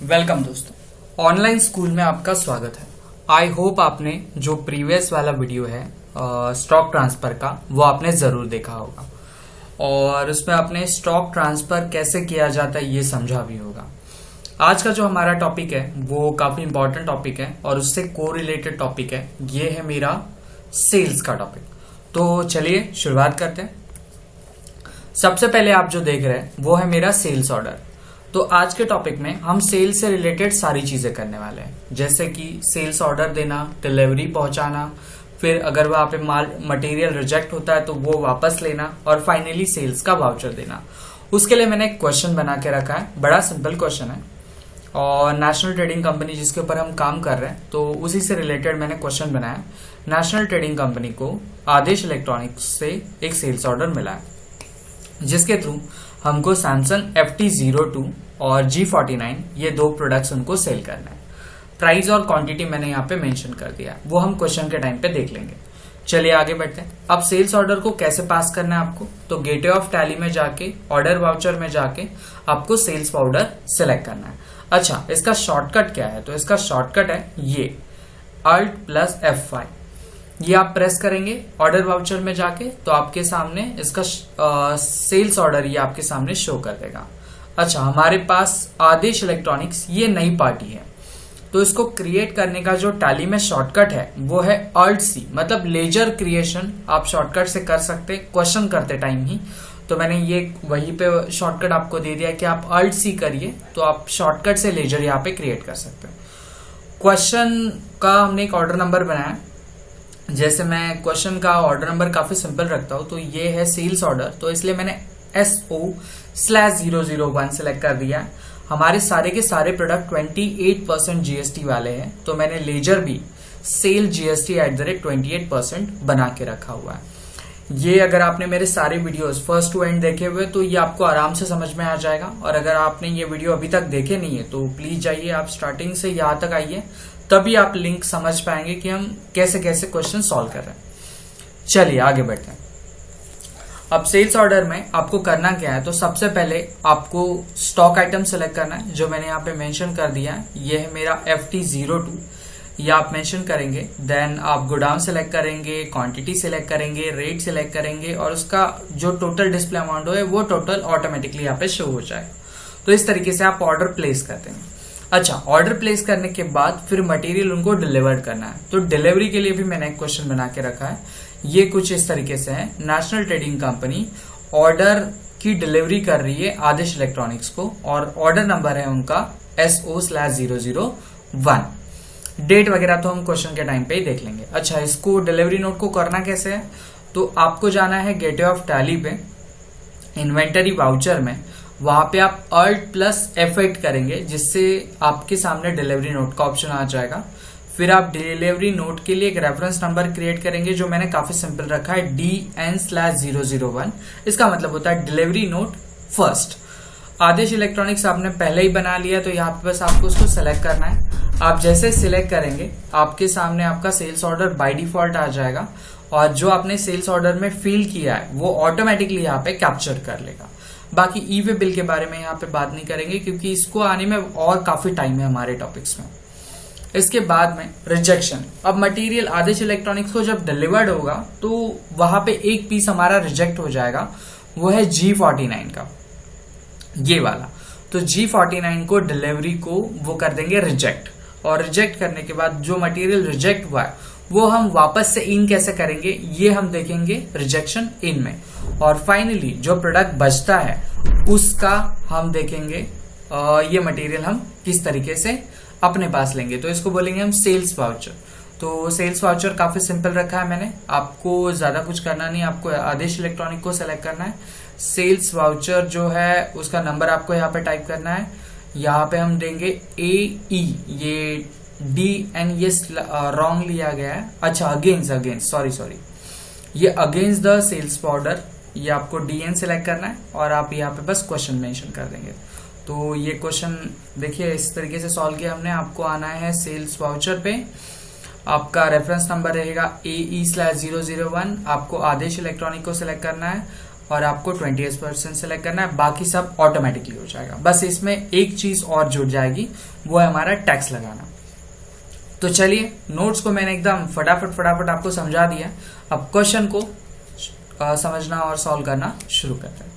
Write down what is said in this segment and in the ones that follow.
Welcome दोस्तों, online school में आपका स्वागत है। आई होप आपने जो प्रीवियस वाला वीडियो है स्टॉक ट्रांसफर का वो आपने जरूर देखा होगा और उसमें आपने स्टॉक ट्रांसफर कैसे किया जाता है ये समझा भी होगा। आज का जो हमारा टॉपिक है वो काफी इंपॉर्टेंट टॉपिक है और उससे कोरिलेटेड टॉपिक है। ये है मेरा सेल्स का टॉपिक। तो चलिए शुरुआत करते हैं। सबसे पहले आप जो देख रहे हैं वो है मेरा सेल्स ऑर्डर। तो आज के टॉपिक में हम सेल्स से रिलेटेड सारी चीजें करने वाले हैं, जैसे कि सेल्स ऑर्डर देना, डिलीवरी पहुंचाना, फिर अगर वहां पे मटेरियल रिजेक्ट होता है तो वो वापस लेना और फाइनली सेल्स का वाउचर देना। उसके लिए मैंने एक क्वेश्चन बना के रखा है। बड़ा सिंपल क्वेश्चन है और नेशनल ट्रेडिंग कंपनी जिसके ऊपर हम काम कर रहे हैं तो उसी से रिलेटेड मैंने क्वेश्चन बनाया। नेशनल ट्रेडिंग कंपनी को आदेश इलेक्ट्रॉनिक्स से एक सेल्स ऑर्डर मिला है जिसके थ्रू हमको सैमसंग FT02 और G49 ये दो प्रोडक्ट्स उनको सेल करना है। प्राइस और क्वांटिटी मैंने यहाँ पे मेंशन कर दिया है, वो हम क्वेश्चन के टाइम पे देख लेंगे। चलिए आगे बढ़ते हैं। अब सेल्स ऑर्डर को कैसे पास करना है आपको, तो गेटवे ऑफ टैली में जाके ऑर्डर वाउचर में जाके आपको सेल्स पाउडर सिलेक्ट करना है। अच्छा, इसका शॉर्टकट क्या है? तो इसका शॉर्टकट है ये Alt+F5। ये आप प्रेस करेंगे ऑर्डर वाउचर में जाके तो आपके सामने इसका सेल्स ऑर्डर ये आपके सामने शो कर देगा। अच्छा, हमारे पास आदेश इलेक्ट्रॉनिक्स ये नई पार्टी है तो इसको क्रिएट करने का जो टैली में शॉर्टकट है वो है Alt+C, मतलब लेजर क्रिएशन आप शॉर्टकट से कर सकते क्वेश्चन करते टाइम ही। तो मैंने ये वहीं पे शॉर्टकट आपको दे दिया कि आप Alt+C करिए तो आप शॉर्टकट से लेजर यहाँ पे क्रिएट कर सकते हैं। क्वेश्चन का हमने एक ऑर्डर नंबर बनाया। जैसे मैं क्वेश्चन का ऑर्डर नंबर काफी सिंपल रखता हूं तो ये है सेल्स ऑर्डर, तो इसलिए मैंने SO/001 सिलेक्ट कर दिया है। हमारे सारे के सारे प्रोडक्ट 28% GST वाले हैं तो मैंने लेजर भी सेल GST @28% बना के रखा हुआ है। ये अगर आपने मेरे सारे वीडियोस फर्स्ट टू एंड देखे हुए तो ये आपको आराम से समझ में आ जाएगा, और अगर आपने ये वीडियो अभी तक देखे नहीं है तो प्लीज जाइए, आप स्टार्टिंग से यहाँ तक आइए, तभी आप लिंक समझ पाएंगे कि हम कैसे कैसे क्वेश्चन सॉल्व कर रहे हैं। चलिए आगे बढ़ते हैं। अब सेल्स ऑर्डर में आपको करना क्या है, तो सबसे पहले आपको स्टॉक आइटम सेलेक्ट करना है जो मैंने यहाँ पे मेंशन कर दिया है। ये है मेरा FT02, ये आप मेंशन करेंगे। देन आप गोडाउन सेलेक्ट करेंगे, क्वांटिटी सेलेक्ट करेंगे, रेट सेलेक्ट करेंगे और उसका जो टोटल डिस्प्ले अमाउंट है वो टोटल ऑटोमेटिकली यहाँ पे शो हो जाए। तो इस तरीके से आप ऑर्डर प्लेस करते हैं। अच्छा, ऑर्डर प्लेस करने के बाद फिर मटेरियल उनको डिलीवर करना है। तो डिलीवरी के लिए भी मैंने एक क्वेश्चन बना के रखा है। ये कुछ इस तरीके से है। नेशनल ट्रेडिंग कंपनी ऑर्डर की डिलीवरी कर रही है आदेश इलेक्ट्रॉनिक्स को और ऑर्डर नंबर है उनका SO/001। डेट वगैरह तो हम क्वेश्चन के टाइम पे ही देख लेंगे। अच्छा, इसको डिलीवरी नोट को करना कैसे है, तो आपको जाना है गेटवे ऑफ टैली पे, इन्वेंटरी वाउचर में, वहां पे आप Alt+F8 करेंगे जिससे आपके सामने डिलीवरी नोट का ऑप्शन आ जाएगा। फिर आप डिलीवरी नोट के लिए एक रेफरेंस नंबर क्रिएट करेंगे जो मैंने काफी सिंपल रखा है DN/001। इसका मतलब होता है डिलीवरी नोट फर्स्ट। आदेश इलेक्ट्रॉनिक्स आपने पहले ही बना लिया तो यहाँ पे बस आपको उसको सिलेक्ट करना है। आप जैसे सिलेक्ट करेंगे आपके सामने आपका सेल्स ऑर्डर बाय डिफॉल्ट आ जाएगा और जो आपने सेल्स ऑर्डर में फिल किया है वो ऑटोमेटिकली यहाँ पे कैप्चर कर लेगा। बाकी ई वे बिल के बारे में यहाँ पे बात नहीं करेंगे क्योंकि इसको आने में और काफी टाइम है हमारे टॉपिक्स में। इसके बाद में रिजेक्शन। अब मटेरियल आदेश इलेक्ट्रॉनिक्स को जब डिलीवर्ड होगा तो वहां पे एक पीस हमारा रिजेक्ट हो जाएगा, वो है G49 का, ये वाला। तो G49 को डिलीवरी को वो कर देंगे रिजेक्ट, और रिजेक्ट करने के बाद जो मटेरियल रिजेक्ट हुआ है वो हम वापस से इन कैसे करेंगे ये हम देखेंगे रिजेक्शन इन में। और फाइनली जो प्रोडक्ट बचता है उसका हम देखेंगे ये मटेरियल हम किस तरीके से अपने पास लेंगे, तो इसको बोलेंगे हम सेल्स वाउचर। तो सेल्स वाउचर काफी सिंपल रखा है मैंने, आपको ज्यादा कुछ करना नहीं, आपको आदेश इलेक्ट्रॉनिक को सेलेक्ट करना है। सेल्स वाउचर जो है उसका नंबर आपको यहाँ पे टाइप करना है। यहाँ पे हम देंगे AE, ये DN ये रॉन्ग लिया गया है। अच्छा, अगेंस्ट सॉरी, ये अगेंस्ट द सेल्स पाउडर, ये आपको DN सिलेक्ट करना है और आप यहाँ पे बस क्वेश्चन मेंशन कर देंगे। तो ये क्वेश्चन देखिए इस तरीके से सॉल्व किया हमने। आपको आना है सेल्स वाउचर पे, आपका रेफरेंस नंबर रहेगा AE/001। आपको आदेश इलेक्ट्रॉनिक को सिलेक्ट करना है। और आपको 28% सेलेक्ट करना है, बाकी सब ऑटोमेटिकली हो जाएगा। बस इसमें एक चीज और जुड़ जाएगी, वो है हमारा टैक्स लगाना। तो चलिए, नोट्स को मैंने एकदम फटाफट आपको समझा दिया। अब क्वेश्चन को समझना और सॉल्व करना शुरू करते हैं।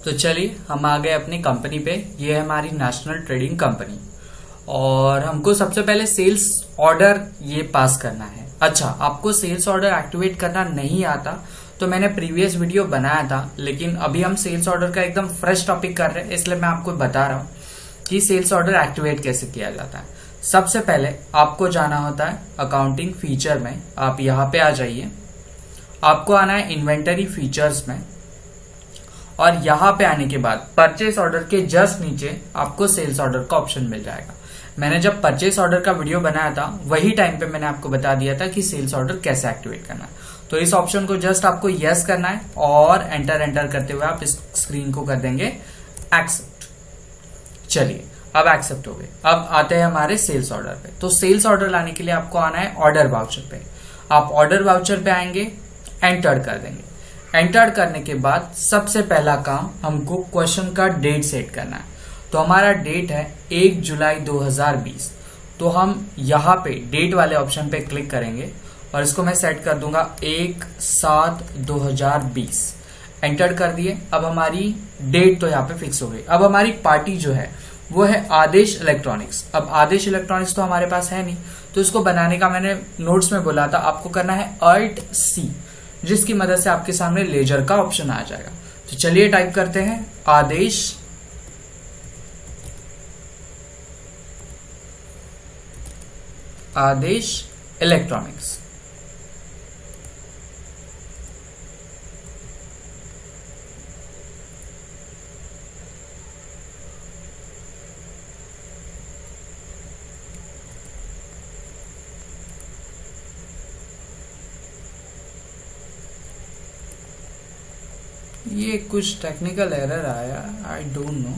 तो चलिए, हम आ गए अपनी कंपनी पे। ये है हमारी नेशनल ट्रेडिंग कंपनी और हमको सबसे पहले सेल्स ऑर्डर ये पास करना है। अच्छा, आपको सेल्स ऑर्डर एक्टिवेट करना नहीं आता तो मैंने प्रीवियस वीडियो बनाया था, लेकिन अभी हम सेल्स ऑर्डर का एकदम फ्रेश टॉपिक कर रहे हैं, इसलिए मैं आपको बता रहा हूं कि सेल्स ऑर्डर एक्टिवेट कैसे किया जाता है। सबसे पहले आपको जाना होता है अकाउंटिंग फीचर में। आप यहाँ पे आ जाइए, आपको आना है इन्वेंटरी फीचर्स में और यहाँ पे आने के बाद परचेस ऑर्डर के जस्ट नीचे आपको सेल्स ऑर्डर का ऑप्शन मिल जाएगा। मैंने जब परचेस ऑर्डर का वीडियो बनाया था वही टाइम पे मैंने आपको बता दिया था कि सेल्स ऑर्डर कैसे एक्टिवेट करना है। तो इस ऑप्शन को जस्ट आपको यस करना है और एंटर करते हुए आप इस स्क्रीन को कर देंगे एक्सेप्ट। चलिए, अब एक्सेप्ट हो गए। अब आते हैं हमारे सेल्स ऑर्डर पे। तो सेल्स ऑर्डर लाने के लिए आपको आना है ऑर्डर वाउचर पे। आप ऑर्डर वाउचर पे आएंगे, एंटर कर देंगे। एंटर करने के बाद सबसे पहला काम हमको क्वेश्चन का डेट सेट करना है। तो हमारा डेट है 1 जुलाई 2020। तो हम यहाँ पे डेट वाले ऑप्शन पे क्लिक करेंगे और इसको मैं सेट कर दूंगा 1/7/2020। एंटर कर दिए। अब हमारी डेट तो यहाँ पे फिक्स हो गई। अब हमारी पार्टी जो है वो है आदेश इलेक्ट्रॉनिक्स। अब आदेश इलेक्ट्रॉनिक्स तो हमारे पास है नहीं, तो इसको बनाने का मैंने नोट्स में बोला था आपको करना है Alt+C, जिसकी मदद से आपके सामने लेजर का ऑप्शन आ जाएगा। तो चलिए टाइप करते हैं आदेश इलेक्ट्रॉनिक्स। ये कुछ टेक्निकल एरर आया, I don't know.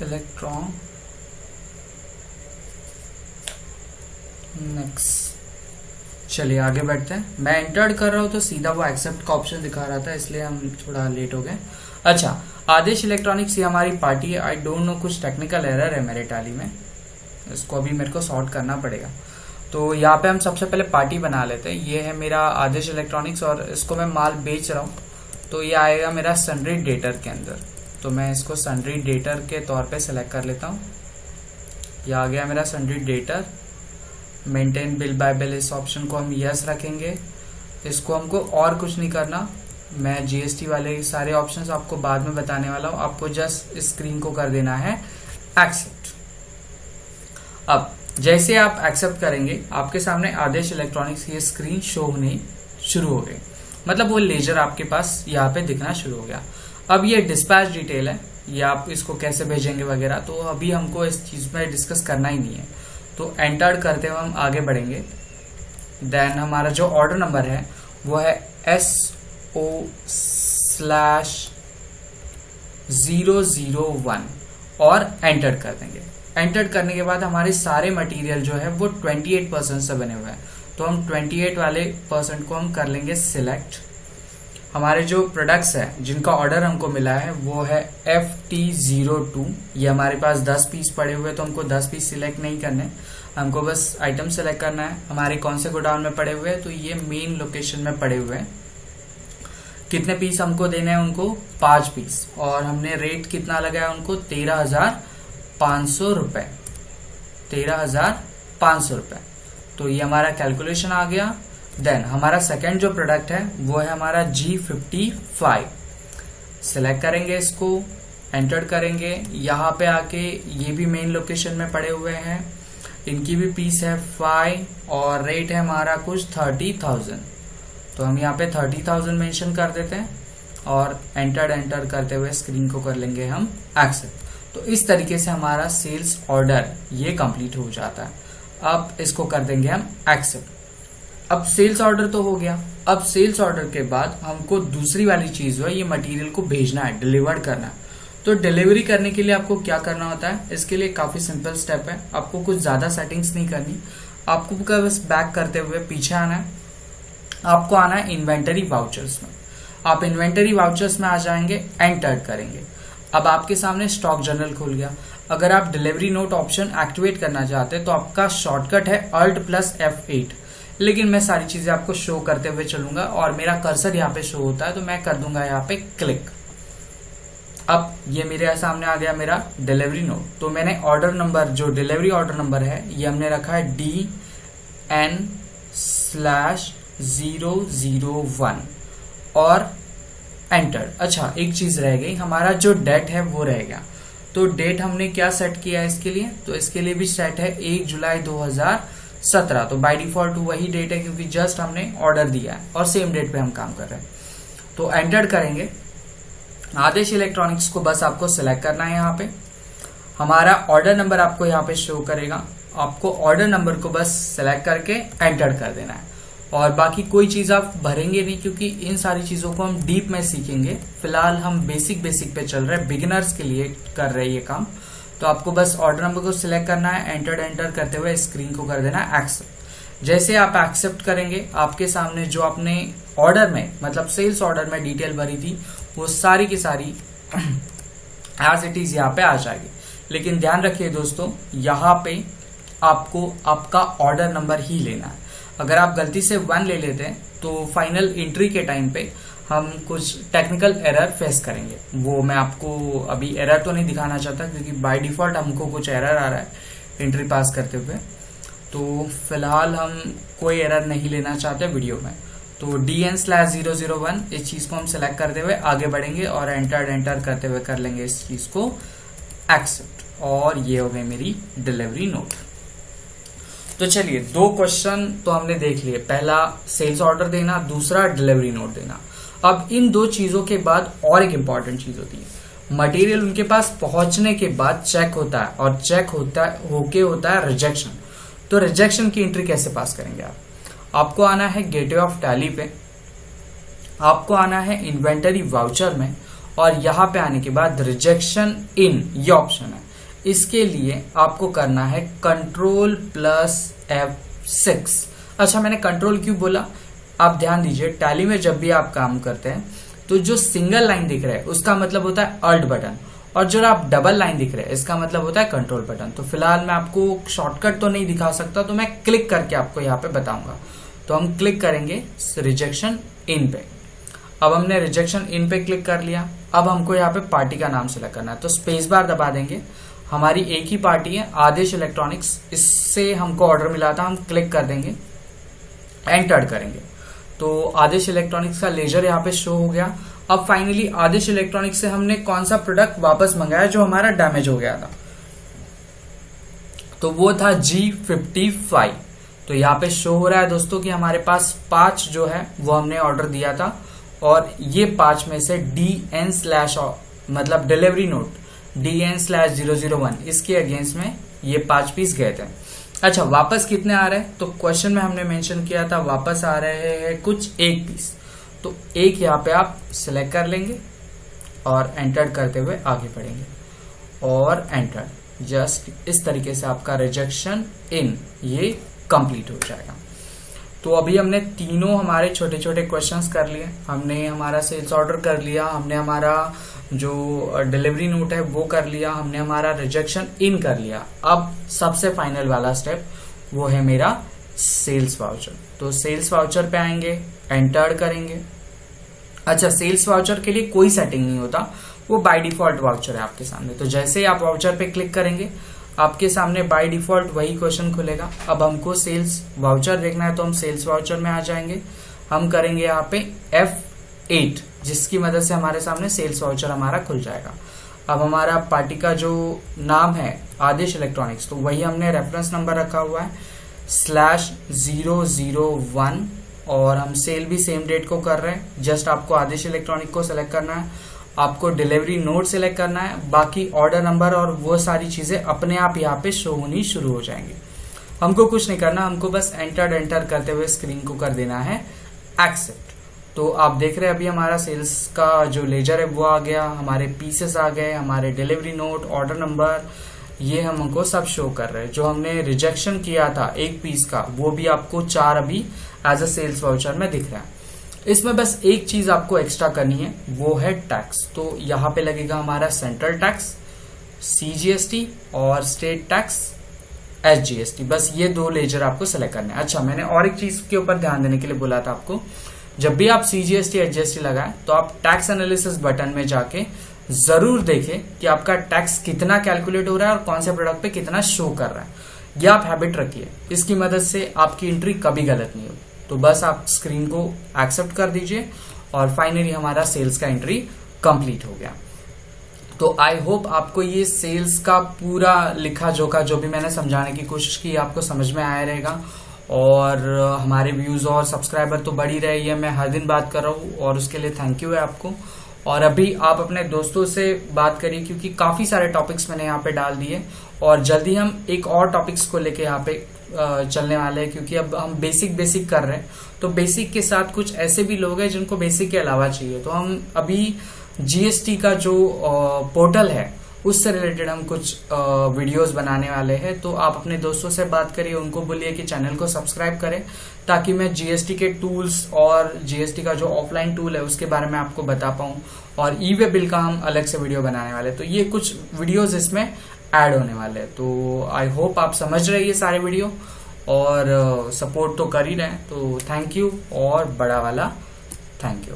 Electron next. चलिए आगे बढ़ते हैं। मैं एंटर कर रहा हूं तो सीधा वो एक्सेप्ट का ऑप्शन दिखा रहा था, इसलिए हम थोड़ा लेट हो गए। अच्छा, आदेश इलेक्ट्रॉनिक्स ये हमारी पार्टी है। आई डोंट नो, कुछ टेक्निकल एरर है मेरे टैली में, इसको अभी मेरे को सॉर्ट करना पड़ेगा। तो यहाँ पे हम सबसे पहले पार्टी बना लेते हैं। ये है मेरा आदेश इलेक्ट्रॉनिक्स और इसको मैं माल बेच रहा हूँ, तो ये आएगा मेरा सन्ड्री डेटर के अंदर। तो मैं इसको सन्ड्री डेटर के तौर पे सेलेक्ट कर लेता हूँ। ये आ गया मेरा sundry debtor. Maintain bill bye bill, इस ऑप्शन को हम यस रखेंगे। इसको हमको और कुछ नहीं करना। मैं जीएसटी वाले सारे ऑप्शंस आपको बाद में बताने वाला हूँ। आपको जस्ट स्क्रीन को कर देना है एक्सेप्ट। अब जैसे आप एक्सेप्ट करेंगे आपके सामने आदेश इलेक्ट्रॉनिक्स की स्क्रीन शो होने शुरू हो गई, मतलब वो लेजर आपके पास यहाँ पे दिखना शुरू हो गया। अब ये डिस्पैच डिटेल है, ये आप इसको कैसे भेजेंगे वगैरह, तो अभी हमको इस चीज में डिस्कस करना ही नहीं है। तो एंटर करते हुए हम आगे बढ़ेंगे। देन हमारा जो ऑर्डर नंबर है वो है SO/001 और एंटर कर देंगे। एंटर करने के बाद हमारे सारे मटेरियल जो है वो 28% से बने हुए हैं, तो हम 28 वाले % को हम कर लेंगे सिलेक्ट। हमारे जो प्रोडक्ट्स है जिनका ऑर्डर हमको मिला है वो है FT02। ये हमारे पास 10 पीस पड़े हुए, तो हमको 10 पीस सिलेक्ट नहीं करने, हमको बस आइटम सिलेक्ट करना है। हमारे कौन से गोडाउन में पड़े हुए हैं, तो ये मेन लोकेशन में पड़े हुए हैं। कितने पीस हमको देने हैं उनको, 5 पीस, और हमने रेट कितना लगाया उनको, 13,500 रुपए। 13,500 रुपए। तो ये हमारा कैलकुलेशन आ गया। देन हमारा सेकेंड जो प्रोडक्ट है वो है हमारा G55। सिलेक्ट करेंगे, इसको एंटर करेंगे। यहाँ पे आके ये भी मेन लोकेशन में पड़े हुए हैं, इनकी भी पीस है 5 और रेट है हमारा कुछ 30,000। तो हम यहाँ पे 30,000 मेंशन कर देते हैं और एंटर करते हुए स्क्रीन को कर लेंगे हम एक्सेप्ट। तो इस तरीके से हमारा सेल्स ऑर्डर ये कंप्लीट हो जाता है। अब इसको कर देंगे हम एक्सेप्ट। अब सेल्स ऑर्डर तो हो गया। अब सेल्स ऑर्डर के बाद हमको दूसरी वाली चीज जो है ये मटेरियल को भेजना है, डिलीवर करना है। तो डिलीवरी करने के लिए आपको क्या करना होता है, इसके लिए काफी सिंपल स्टेप है। आपको कुछ ज्यादा सेटिंग्स नहीं करनी, आपको बस बैक करते हुए पीछे आना है। आपको आना है इन्वेंटरी वाउचर्स में। आप इन्वेंटरी वाउचर्स में आ जाएंगे, एंटर करेंगे। अब आपके सामने स्टॉक जर्नल खुल गया। अगर आप डिलीवरी नोट ऑप्शन एक्टिवेट करना चाहते हैं तो आपका शॉर्टकट है Alt+F8, लेकिन मैं सारी चीजें आपको शो करते हुए चलूंगा और मेरा कर्सर यहाँ पे शो होता है तो मैं कर दूंगा यहाँ पे क्लिक। अब ये मेरे सामने आ गया मेरा डिलीवरी नोट। तो मैंने ऑर्डर नंबर, जो डिलीवरी ऑर्डर नंबर है, ये हमने रखा है DN/001 और एंटर। अच्छा, एक चीज रह गई, हमारा जो डेट है वो रह गया। तो डेट हमने क्या सेट किया है इसके लिए, तो इसके लिए भी सेट है 1 जुलाई 2017। तो बाय डिफॉल्ट वही डेट है क्योंकि जस्ट हमने ऑर्डर दिया है और सेम डेट पे हम काम कर रहे हैं। तो एंटर करेंगे। आदेश इलेक्ट्रॉनिक्स को बस आपको सिलेक्ट करना है। यहाँ पे हमारा ऑर्डर नंबर आपको यहाँ पे शो करेगा। आपको ऑर्डर नंबर को बस सिलेक्ट करके एंटर कर देना है और बाकी कोई चीज आप भरेंगे नहीं क्योंकि इन सारी चीजों को हम डीप में सीखेंगे। फिलहाल हम बेसिक पे चल रहे हैं, बिगिनर्स के लिए कर रहे हैं ये काम। तो आपको बस ऑर्डर नंबर को सिलेक्ट करना है, एंटर करते हुए स्क्रीन को कर देना है एक्सेप्ट। जैसे आप एक्सेप्ट करेंगे, आपके सामने जो आपने ऑर्डर में, मतलब सेल्स ऑर्डर में डिटेल भरी थी, वो सारी की सारी एज इट इज यहाँ पे आ जाएगी। लेकिन ध्यान रखिए दोस्तों, यहाँ पे आपको आपका ऑर्डर नंबर ही लेना है। अगर आप गलती से 1 ले लेते हैं तो फाइनल एंट्री के टाइम पे हम कुछ टेक्निकल एरर फेस करेंगे। वो मैं आपको अभी एरर तो नहीं दिखाना चाहता क्योंकि बाय डिफॉल्ट हमको कुछ एरर आ रहा है एंट्री पास करते हुए। तो फिलहाल हम कोई एरर नहीं लेना चाहते वीडियो में। तो DN/001 इस चीज को हम सिलेक्ट करते हुए आगे बढ़ेंगे और एंटर करते हुए कर लेंगे इस चीज को एक्सेप्ट। और ये हो गई मेरी डिलीवरी नोट। तो चलिए, 2 क्वेश्चन तो हमने देख लिए। पहला सेल्स ऑर्डर देना, दूसरा डिलीवरी नोट देना। अब इन 2 चीजों के बाद और एक इंपॉर्टेंट चीज होती है, मटेरियल उनके पास पहुंचने के बाद चेक होता है और चेक होता है रिजेक्शन। तो रिजेक्शन की एंट्री कैसे पास करेंगे आप? आपको आना है गेटवे ऑफ टैली पे, आपको आना है इन्वेंटरी वाउचर में और यहां पे आने के बाद रिजेक्शन इन, ये ऑप्शन है। इसके लिए आपको करना है Ctrl+F6। अच्छा, मैंने कंट्रोल क्यों बोला, आप ध्यान दीजिए। टैली में जब भी आप काम करते हैं तो जो सिंगल लाइन दिख रहा है उसका मतलब होता है अल्ट बटन, और जो आप डबल लाइन दिख रहे हैं इसका मतलब होता है कंट्रोल बटन। तो फिलहाल मैं आपको शॉर्टकट तो नहीं दिखा सकता, तो मैं क्लिक करके आपको यहाँ पे बताऊंगा। तो हम क्लिक करेंगे रिजेक्शन इन पे। अब हमने रिजेक्शन इन पे क्लिक कर लिया। अब हमको यहाँ पे पार्टी का नाम सेलेक्ट करना है, तो स्पेस बार दबा देंगे। हमारी एक ही पार्टी है, आदेश इलेक्ट्रॉनिक्स, इससे हमको ऑर्डर मिला था। हम क्लिक कर देंगे, एंटर करेंगे तो आदेश इलेक्ट्रॉनिक्स का लेजर यहाँ पे शो हो गया। अब फाइनली आदेश इलेक्ट्रॉनिक्स से हमने कौन सा प्रोडक्ट वापस मंगाया जो हमारा डैमेज हो गया था, तो वो था G55। तो यहाँ पे शो हो रहा है दोस्तों कि हमारे पास 5 जो है वो हमने ऑर्डर दिया था और ये 5 में से DN/ मतलब डिलीवरी नोट DN/001 इसके अगेंस्ट में ये 5 पीस गए थे। अच्छा, वापस कितने आ रहे हैं? तो क्वेश्चन में हमने मेंशन किया था वापस आ रहे हैं कुछ 1 पीस। तो 1 यहाँ पे आप सिलेक्ट कर लेंगे और एंटर करते हुए आगे बढ़ेंगे और एंटर। जस्ट इस तरीके से आपका रिजेक्शन इन ये कंप्लीट हो जाएगा। तो अभी हमने तीनों हमारे छोटे छोटे क्वेश्चंस कर लिए। हमने हमारा सेल्स ऑर्डर कर लिया, हमने हमारा जो डिलीवरी नोट है वो कर लिया, हमने हमारा रिजेक्शन इन कर लिया। अब सबसे फाइनल वाला स्टेप वो है मेरा सेल्स वाउचर। तो सेल्स वाउचर पे आएंगे, एंटर करेंगे। अच्छा, सेल्स वाउचर के लिए कोई सेटिंग नहीं होता, वो बाय डिफॉल्ट वाउचर है आपके सामने। तो जैसे ही आप वाउचर पे क्लिक करेंगे आपके सामने बाय डिफॉल्ट वही क्वेश्चन खुलेगा। अब हमको सेल्स वाउचर देखना है तो हम सेल्स वाउचर में आ जाएंगे। हम करेंगे यहाँ पे F8, जिसकी मदद से हमारे सामने सेल्स वाउचर हमारा खुल जाएगा। अब हमारा पार्टी का जो नाम है आदेश इलेक्ट्रॉनिक्स, तो वही हमने रेफरेंस नंबर रखा हुआ है /001 और हम सेल भी सेम डेट को कर रहे हैं। जस्ट आपको आदेश इलेक्ट्रॉनिक को सिलेक्ट करना है, आपको डिलीवरी नोट सिलेक्ट करना है, बाकी ऑर्डर नंबर और वो सारी चीजें अपने आप यहाँ पे शो होनी शुरू हो जाएंगी। हमको कुछ नहीं करना, हमको बस एंटर करते हुए स्क्रीन को कर देना है एक्सेप्ट। तो आप देख रहे हैं अभी हमारा सेल्स का जो लेजर है वो आ गया, हमारे पीसेस आ गए, हमारे डिलीवरी नोट, ऑर्डर नंबर, ये हमको सब शो कर रहे हैं। जो हमने रिजेक्शन किया था एक पीस का वो भी आपको 4 अभी एज अ सेल्स वाउचर में दिख रहा है। इसमें बस एक चीज आपको एक्स्ट्रा करनी है, वो है टैक्स। तो यहाँ पे लगेगा हमारा सेंट्रल टैक्स, CGST और स्टेट टैक्स SGST। बस ये 2 लेजर आपको सेलेक्ट करने हैं। अच्छा, मैंने और एक चीज के ऊपर ध्यान देने के लिए बोला था आपको, जब भी आप CGST SGST लगाएं तो आप टैक्स एनालिसिस बटन में जाके जरूर देखें कि आपका टैक्स कितना कैलकुलेट हो रहा है और कौन से प्रोडक्ट पे कितना शो कर रहा है। ये आप हैबिट रखिए, इसकी मदद से आपकी एंट्री कभी गलत नहीं होगी। तो बस आप स्क्रीन को एक्सेप्ट कर दीजिए और फाइनली हमारा सेल्स का एंट्री कंप्लीट हो गया। तो आई होप आपको ये सेल्स का पूरा लिखा जोखा जो भी मैंने समझाने की कोशिश की आपको समझ में आया रहेगा। और हमारे व्यूज और सब्सक्राइबर तो बढ़ ही रहे, ये मैं हर दिन बात कर रहा हूँ और उसके लिए थैंक यू है आपको। और अभी आप अपने दोस्तों से बात करिए क्योंकि काफी सारे टॉपिक्स मैंने यहाँ पे डाल दिए और जल्दी हम एक और टॉपिक्स को लेके यहाँ पे चलने वाले हैं, क्योंकि अब हम बेसिक कर रहे हैं। तो बेसिक के साथ कुछ ऐसे भी लोग हैं जिनको बेसिक के अलावा चाहिए। तो हम अभी GST का जो पोर्टल है उससे रिलेटेड हम कुछ वीडियोस बनाने वाले हैं। तो आप अपने दोस्तों से बात करिए, उनको बोलिए कि चैनल को सब्सक्राइब करें ताकि मैं GST के टूल्स और GST का जो ऑफलाइन टूल है उसके बारे में आपको बता पाऊं। और ई-वे बिल का हम अलग से वीडियो बनाने वाले हैं। तो ये कुछ वीडियोस इसमें ऐड होने वाले हैं। तो आई होप आप समझ रहे हैं ये सारे वीडियो और सपोर्ट तो कर ही रहे हैं। तो थैंक यू और बड़ा वाला थैंक यू।